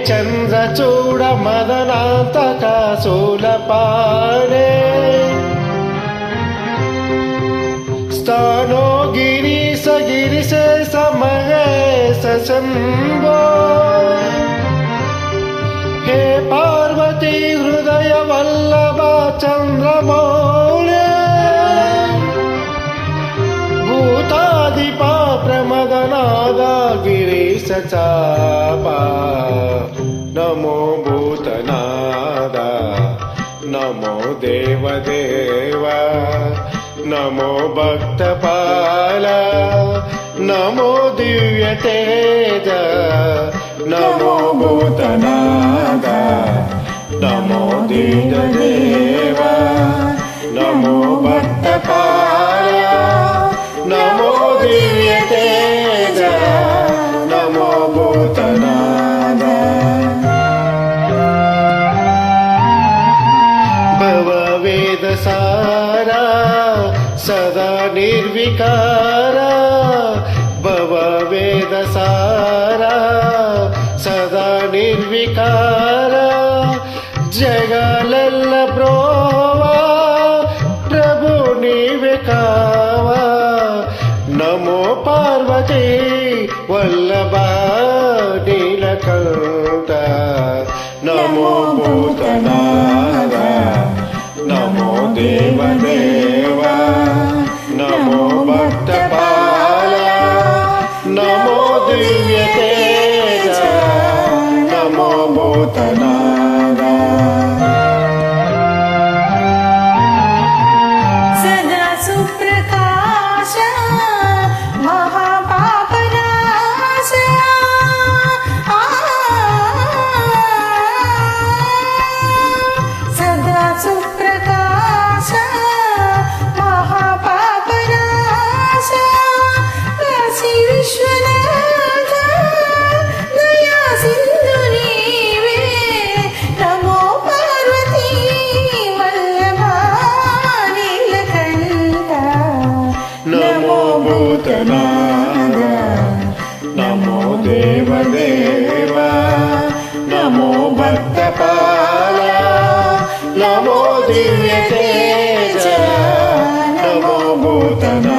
చంద్రచూడ మదనాంతక శూలపాణే స్థానో గిరీశ గిరిశేష మహేశ శంభో హే పార్వతీ హృదయ వల్లభ చంద్రమౌళే భూతాదిప ప్రమదనాద గిరీశ చాపా నమో భూతనాద నమో దేవదేవ నమో భక్తపాల నమో దివ్య తేజ నమో భూతనాద నమో దివ్యదేవ నమో భక్తపాల నమో దివ్య తేజ నమో భూతనాద భవవేద సారా సదా నిర్వికార భవవేద సారా సదా నిర్వికార జగలల్ల బ్రోవా ప్రభు నీవే కావా నమో పార్వతీ వల్లభ నీలకంఠ నమో భూతనాద నమో దేవదేవ నమో భక్తపాల నమో దివ్య తేజ నమో భూతనాద సదా సుప్రకాశ మహాపాపనాశ సదా సుప్రకాశ మహాపాపనాశ కాశీ విశ్వనాథ దయా సింధు నీవే నమో పార్వతీ వల్లభ నీలకంఠ నమో భూతనాద నమో దేవదేవ నమో భక్తపాల నమో దివ్య తేజ నమో భూతనాద